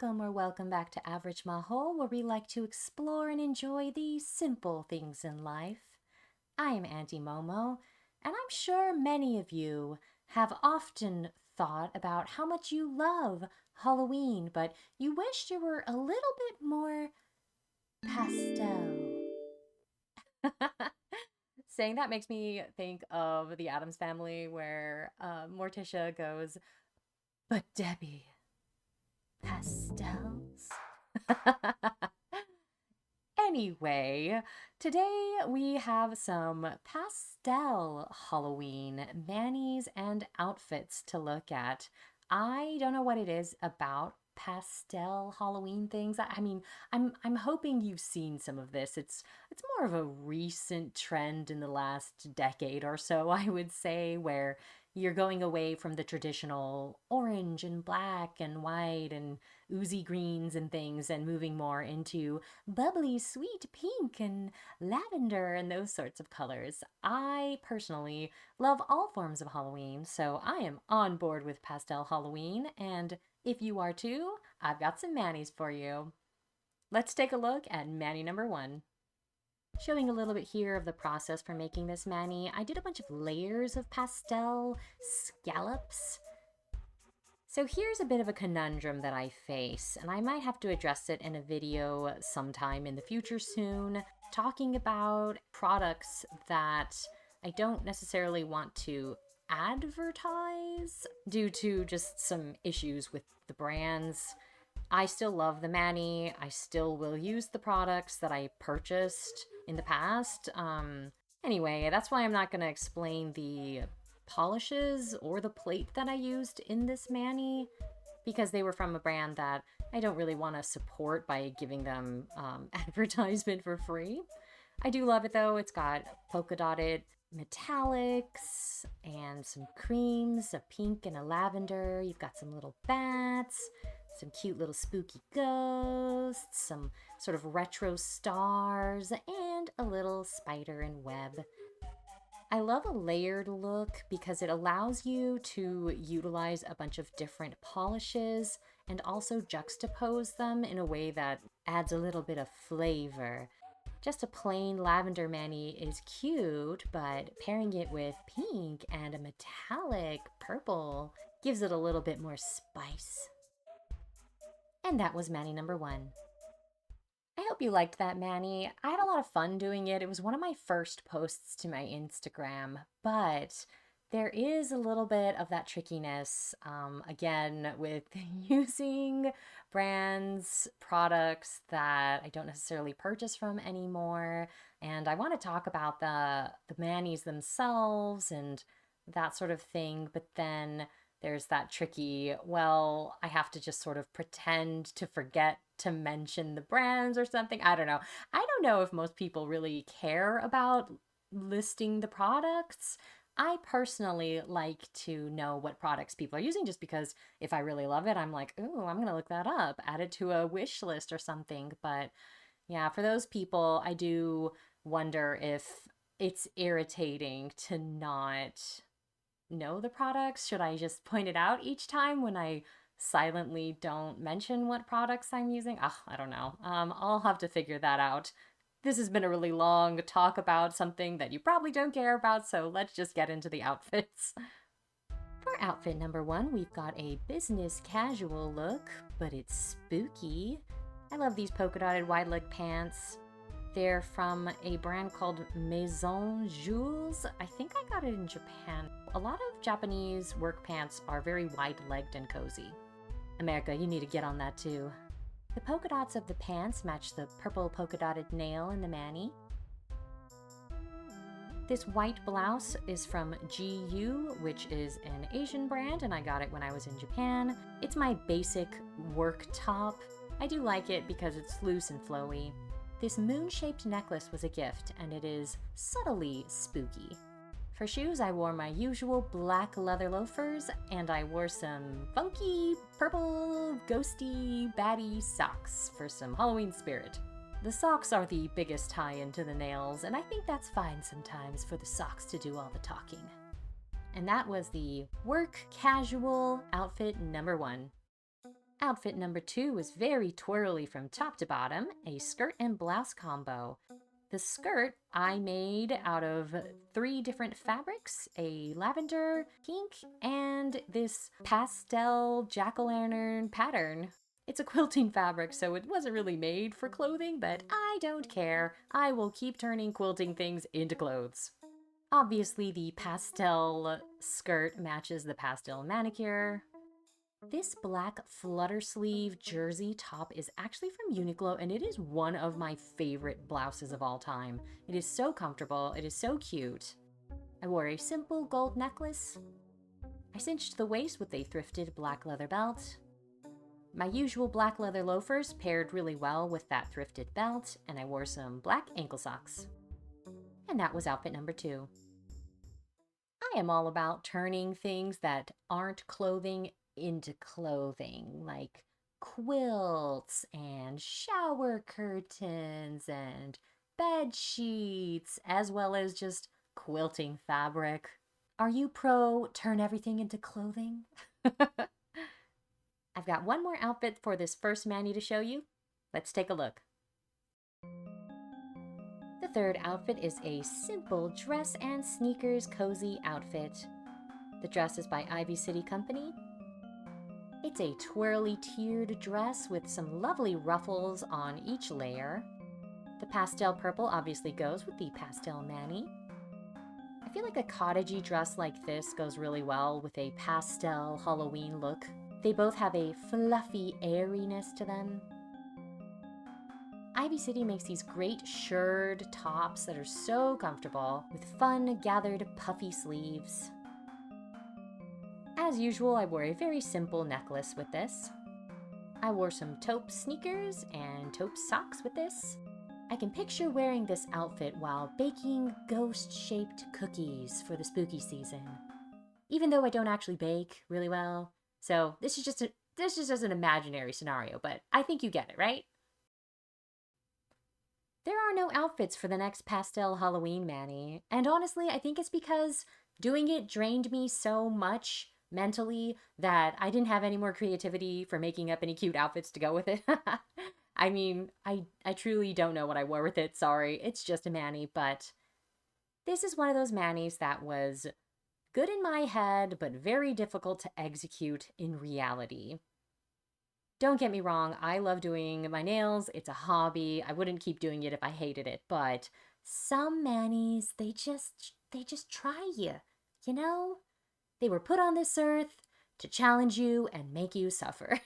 Welcome or welcome back to Average Mahou, where we like to explore and enjoy the simple things in life. I am Auntie Momo, and I'm sure many of you have often thought about how much you love Halloween, but you wished you were a little bit more pastel. Saying that makes me think of the Addams Family, where Morticia goes, "But Debbie, pastels?" Anyway, today we have some pastel Halloween manis and outfits to look at. I don't know what it is about pastel Halloween things. I mean, I'm hoping you've seen some of this. It's more of a recent trend in the last decade or so, I would say, where you're going away from the traditional orange and black and white and oozy greens and things and moving more into bubbly, sweet pink and lavender and those sorts of colors. I personally love all forms of Halloween, so I am on board with Pastel Halloween, and if you are too, I've got some manis for you. Let's take a look at mani number one. Showing a little bit here of the process for making this mani, I did a bunch of layers of pastel scallops. So here's a bit of a conundrum that I face, and I might have to address it in a video sometime in the future soon, talking about products that I don't necessarily want to advertise due to just some issues with the brands. I still love the mani. I still will use the products that I purchased in the past. Anyway, that's why I'm not going to explain the polishes or the plate that I used in this mani, because they were from a brand that I don't really want to support by giving them advertisement for free. I do love it though. It's got polka dotted metallics and some creams, a pink and a lavender. You've got some little bats, some cute little spooky ghosts, some sort of retro stars, and a little spider and web. I love a layered look because it allows you to utilize a bunch of different polishes and also juxtapose them in a way that adds a little bit of flavor. Just a plain lavender mani is cute, but pairing it with pink and a metallic purple gives it a little bit more spice. And that was mani number one. I hope you liked that, Manny. I had a lot of fun doing it. It was one of my first posts to my Instagram, but there is a little bit of that trickiness, again, with using brands, products that I don't necessarily purchase from anymore. And I want to talk about the manis themselves and that sort of thing, but then there's that tricky, well, I have to just sort of pretend to forget to mention the brands or something. I don't know. I don't know if most people really care about listing the products. I personally like to know what products people are using just because if I really love it, I'm like, ooh, I'm going to look that up, add it to a wish list or something. But yeah, for those people, I do wonder if it's irritating to not know the products? Should I just point it out each time when I silently don't mention what products I'm using? I don't know. I'll have to figure that out. This has been a really long talk about something that you probably don't care about, so let's just get into the outfits. For outfit number one, we've got a business casual look, but it's spooky. I love these polka dotted wide leg pants. They're from a brand called Maison Jules. I think I got it in Japan. A lot of Japanese work pants are very wide-legged and cozy. America, you need to get on that too. The polka dots of the pants match the purple polka dotted nail in the mani. This white blouse is from GU, which is an Asian brand, and I got it when I was in Japan. It's my basic work top. I do like it because it's loose and flowy. This moon-shaped necklace was a gift, and it is subtly spooky. For shoes, I wore my usual black leather loafers, and I wore some funky, purple, ghosty, batty socks for some Halloween spirit. The socks are the biggest tie-in to the nails, and I think that's fine sometimes for the socks to do all the talking. And that was the work casual outfit number one. Outfit number 2 is very twirly from top to bottom, a skirt and blouse combo. The skirt I made out of 3 different fabrics, a lavender, pink, and this pastel jack-o'-lantern pattern. It's a quilting fabric, so it wasn't really made for clothing, but I don't care. I will keep turning quilting things into clothes. Obviously, the pastel skirt matches the pastel manicure. This black flutter sleeve jersey top is actually from Uniqlo, and it is one of my favorite blouses of all time. It is so comfortable, it is so cute. I wore a simple gold necklace. I cinched the waist with a thrifted black leather belt. My usual black leather loafers paired really well with that thrifted belt, and I wore some black ankle socks. And that was outfit number 2. I am all about turning things that aren't clothing into clothing, like quilts and shower curtains and bed sheets, as well as just quilting fabric. Are you pro turn everything into clothing? I've got one more outfit for this first mani to show you. Let's take a look. The third outfit is a simple dress and sneakers cozy outfit. The dress is by Ivy City Company. It's a twirly tiered dress with some lovely ruffles on each layer. The pastel purple obviously goes with the pastel mani. I feel like a cottagey dress like this goes really well with a pastel Halloween look. They both have a fluffy airiness to them. Ivy City makes these great shirred tops that are so comfortable with fun gathered puffy sleeves. As usual, I wore a very simple necklace with this. I wore some taupe sneakers and taupe socks with this. I can picture wearing this outfit while baking ghost-shaped cookies for the spooky season. Even though I don't actually bake really well, so this is just an imaginary scenario, but I think you get it, right? There are no outfits for the next pastel Halloween mani, and honestly, I think it's because doing it drained me so much mentally that I didn't have any more creativity for making up any cute outfits to go with it. I mean, I truly don't know what I wore with it, sorry, it's just a mani, but this is one of those manis that was good in my head, but very difficult to execute in reality. Don't get me wrong, I love doing my nails. It's a hobby. I wouldn't keep doing it if I hated it, but some manis, they just try you, you know? They were put on this earth to challenge you and make you suffer.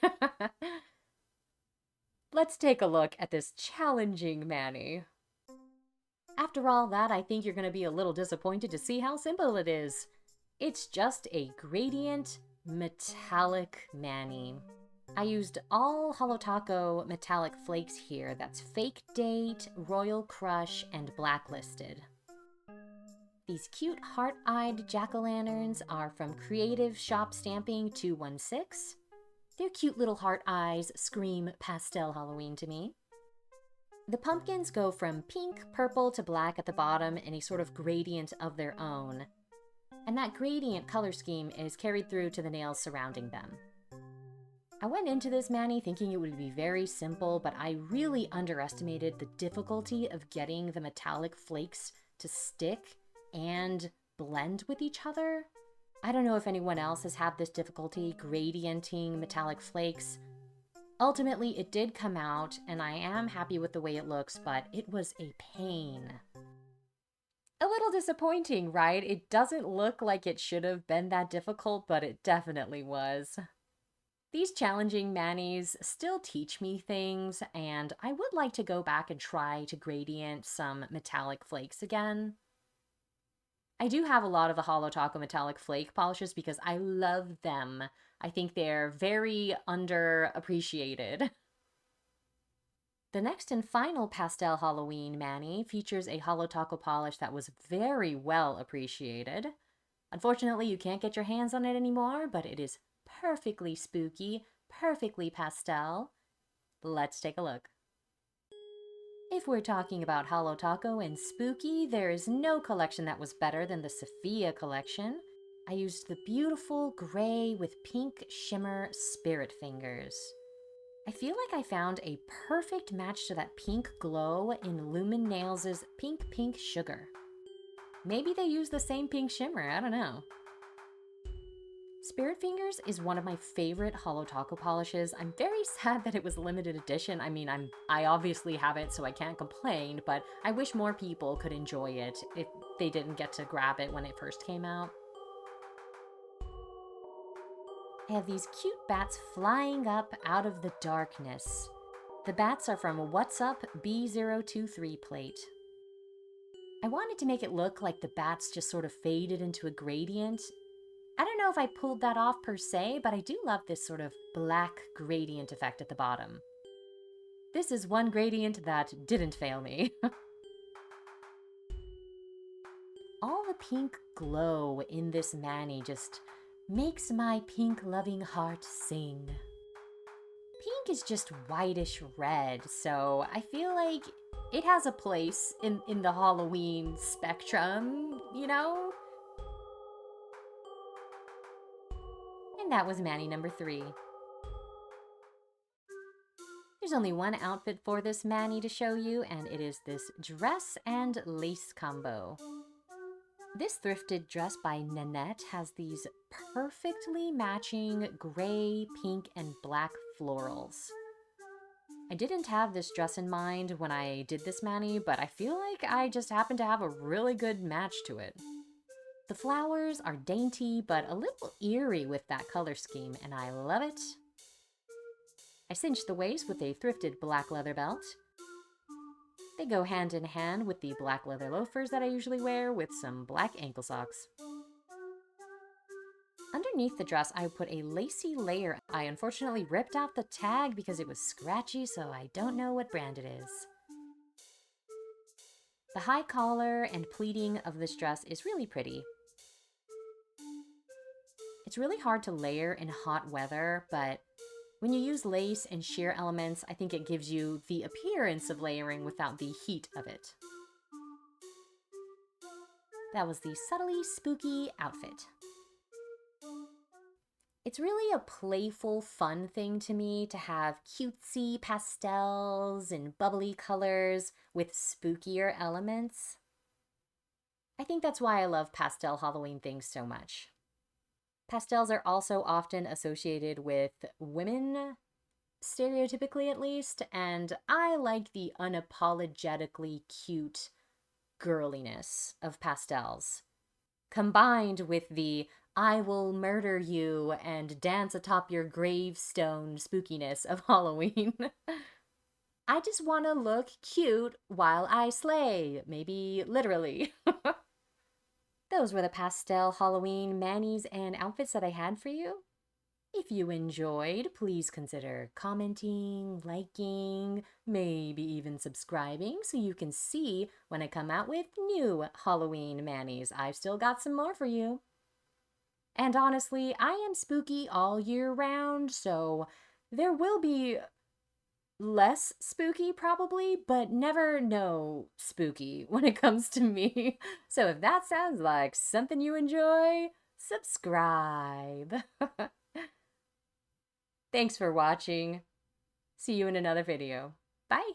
Let's take a look at this challenging mani. After all that, I think you're going to be a little disappointed to see how simple it is. It's just a gradient metallic mani. I used all Holotaco metallic flakes here. That's Fake Date, Royal Crush, and Blacklisted. These cute heart-eyed jack-o'-lanterns are from Creative Shop Stamping 216. Their cute little heart eyes scream pastel Halloween to me. The pumpkins go from pink, purple to black at the bottom in a sort of gradient of their own. And that gradient color scheme is carried through to the nails surrounding them. I went into this mani thinking it would be very simple, but I really underestimated the difficulty of getting the metallic flakes to stick and blend with each other. I don't know if anyone else has had this difficulty gradienting metallic flakes. Ultimately, it did come out, and I am happy with the way it looks, but it was a pain. A little disappointing, right? It doesn't look like it should have been that difficult, but it definitely was. These challenging manis still teach me things, and I would like to go back and try to gradient some metallic flakes again. I do have a lot of the Holotaco metallic flake polishes because I love them. I think they're very underappreciated. The next and final pastel Halloween mani features a Holotaco polish that was very well appreciated. Unfortunately, you can't get your hands on it anymore, but it is perfectly spooky, perfectly pastel. Let's take a look. If we're talking about Holotaco and spooky, there is no collection that was better than the Sophia collection. I used the beautiful gray with pink shimmer spirit fingers. I feel like I found a perfect match to that pink glow in Lumen Nails' Pink Pink Sugar. Maybe they use the same pink shimmer, I don't know. Spirit Fingers is one of my favorite holo taco polishes. I'm very sad that it was limited edition. I mean, I obviously have it, so I can't complain, but I wish more people could enjoy it if they didn't get to grab it when it first came out. I have these cute bats flying up out of the darkness. The bats are from What's Up B023 plate. I wanted to make it look like the bats just sort of faded into a gradient. I don't know if I pulled that off per se, but I do love this sort of black gradient effect at the bottom. This is one gradient that didn't fail me. All the pink glow in this mani just makes my pink-loving heart sing. Pink is just whitish red, so I feel like it has a place in the Halloween spectrum, you know? And that was mani number 3. There's only one outfit for this mani to show you, and it is this dress and lace combo. This thrifted dress by Nanette has these perfectly matching gray, pink, and black florals. I didn't have this dress in mind when I did this mani, but I feel like I just happened to have a really good match to it. The flowers are dainty, but a little eerie with that color scheme, and I love it. I cinched the waist with a thrifted black leather belt. They go hand in hand with the black leather loafers that I usually wear with some black ankle socks. Underneath the dress, I put a lacy layer. I unfortunately ripped out the tag because it was scratchy, so I don't know what brand it is. The high collar and pleating of this dress is really pretty. It's really hard to layer in hot weather, but when you use lace and sheer elements, I think it gives you the appearance of layering without the heat of it. That was the subtly spooky outfit. It's really a playful, fun thing to me to have cutesy pastels and bubbly colors with spookier elements. I think that's why I love pastel Halloween things so much. Pastels are also often associated with women, stereotypically at least, and I like the unapologetically cute girliness of pastels, combined with the I will murder you and dance atop your gravestone spookiness of Halloween. I just want to look cute while I slay, maybe literally. Those were the pastel Halloween manis and outfits that I had for you. If you enjoyed, please consider commenting, liking, maybe even subscribing so you can see when I come out with new Halloween manis. I've still got some more for you. And honestly, I am spooky all year round, so there will be less spooky probably, but never no spooky when it comes to me. So if that sounds like something you enjoy, subscribe. Thanks for watching. See you in another video. Bye.